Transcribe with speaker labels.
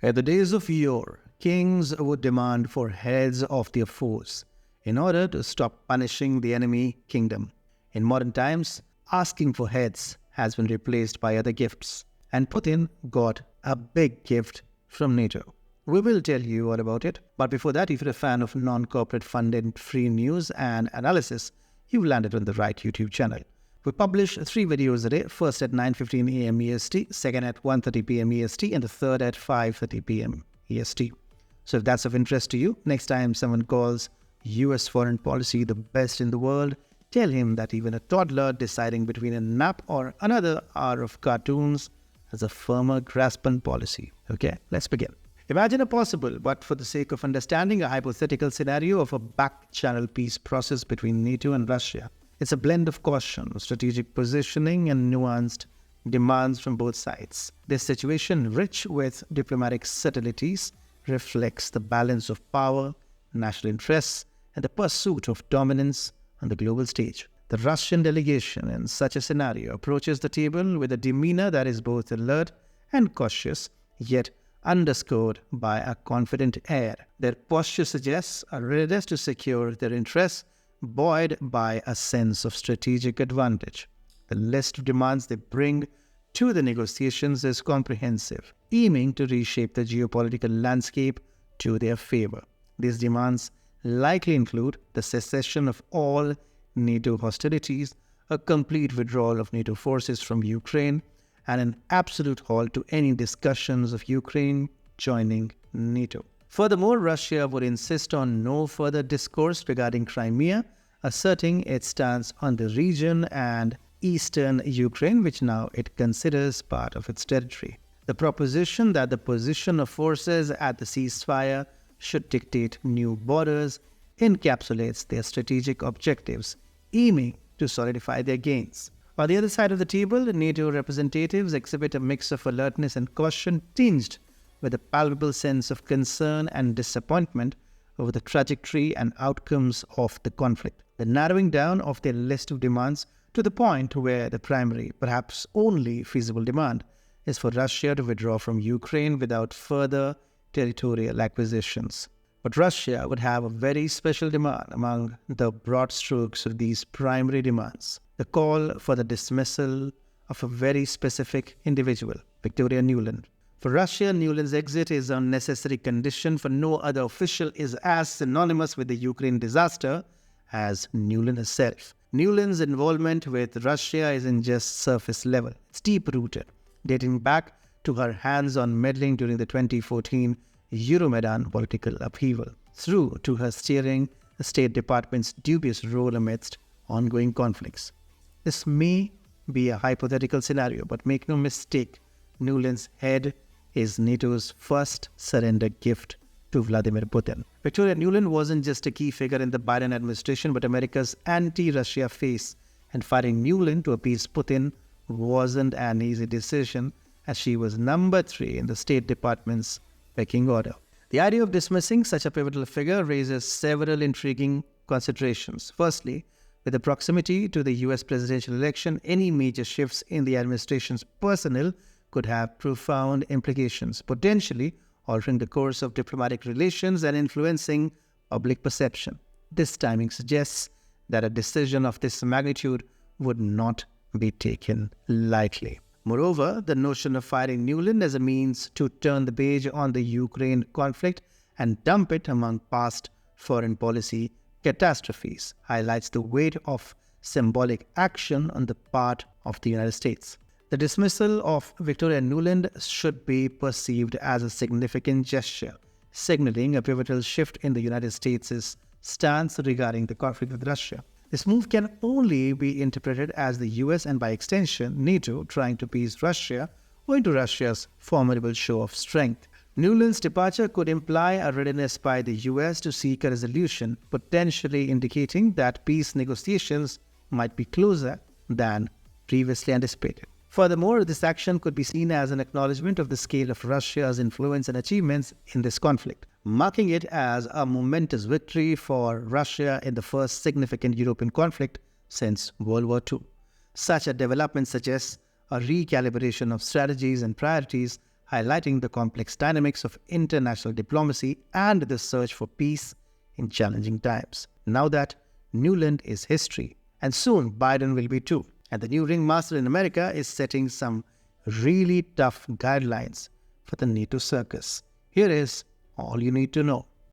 Speaker 1: In the days of yore, kings would demand for heads of their foes in order to stop punishing the enemy kingdom. In modern times, asking for heads has been replaced by other gifts, and Putin got a big gift from NATO. We will tell you all about it, but before that, if you're a fan of non-corporate funded free news and analysis, you've landed on the right YouTube channel. We publish 3 videos a day, first at 9:15 AM EST, second at 1:30 PM EST, and the third at 5:30 PM EST. So if that's of interest to you, next time someone calls US foreign policy the best in the world, tell him that even a toddler deciding between a nap or another hour of cartoons has a firmer grasp on policy. Okay, let's begin. Imagine a possible, but for the sake of understanding, a hypothetical scenario of a back-channel peace process between NATO and Russia. It's a blend of caution, strategic positioning, and nuanced demands from both sides. This situation, rich with diplomatic subtleties, reflects the balance of power, national interests, and the pursuit of dominance on the global stage. The Russian delegation in such a scenario approaches the table with a demeanor that is both alert and cautious, yet underscored by a confident air. Their posture suggests a readiness to secure their interests, buoyed by a sense of strategic advantage. The list of demands they bring to the negotiations is comprehensive, aiming to reshape the geopolitical landscape to their favor. These demands likely include the cessation of all NATO hostilities, a complete withdrawal of NATO forces from Ukraine, and an absolute halt to any discussions of Ukraine joining NATO. Furthermore, Russia would insist on no further discourse regarding Crimea, asserting its stance on the region and eastern Ukraine, which now it considers part of its territory. The proposition that the position of forces at the ceasefire should dictate new borders encapsulates their strategic objectives, aiming to solidify their gains. On the other side of the table, NATO representatives exhibit a mix of alertness and caution tinged with a palpable sense of concern and disappointment over the trajectory and outcomes of the conflict. The narrowing down of their list of demands to the point where the primary, perhaps only feasible demand, is for Russia to withdraw from Ukraine without further territorial acquisitions. But Russia would have a very special demand among the broad strokes of these primary demands: the call for the dismissal of a very specific individual, Victoria Nuland. For Russia, Nuland's exit is a necessary condition, for no other official is as synonymous with the Ukraine disaster as Nuland herself. Nuland's involvement with Russia isn't just surface level, it's deep-rooted, dating back to her hands-on meddling during the 2014 Euromaidan political upheaval, through to her steering the State Department's dubious role amidst ongoing conflicts. This may be a hypothetical scenario, but make no mistake, Nuland's head is NATO's first surrender gift to Vladimir Putin. Victoria Nuland wasn't just a key figure in the Biden administration, but America's anti-Russia face, and firing Nuland to appease Putin wasn't an easy decision, as she was number 3 in the State Department's pecking order. The idea of dismissing such a pivotal figure raises several intriguing considerations. Firstly, with the proximity to the US presidential election, any major shifts in the administration's personnel could have profound implications, potentially altering the course of diplomatic relations and influencing public perception. This timing suggests that a decision of this magnitude would not be taken lightly. Moreover, the notion of firing Nuland as a means to turn the page on the Ukraine conflict and dump it among past foreign policy catastrophes highlights the weight of symbolic action on the part of the United States. The dismissal of Victoria Nuland should be perceived as a significant gesture, signaling a pivotal shift in the United States' stance regarding the conflict with Russia. This move can only be interpreted as the US and by extension NATO trying to appease Russia, owing to Russia's formidable show of strength. Nuland's departure could imply a readiness by the US to seek a resolution, potentially indicating that peace negotiations might be closer than previously anticipated. Furthermore, this action could be seen as an acknowledgement of the scale of Russia's influence and achievements in this conflict, marking it as a momentous victory for Russia in the first significant European conflict since World War II. Such a development suggests a recalibration of strategies and priorities, highlighting the complex dynamics of international diplomacy and the search for peace in challenging times. Now that Nuland is history, and soon Biden will be too, and the new ringmaster in America is setting some really tough guidelines for the NATO circus. Here is all you need to know.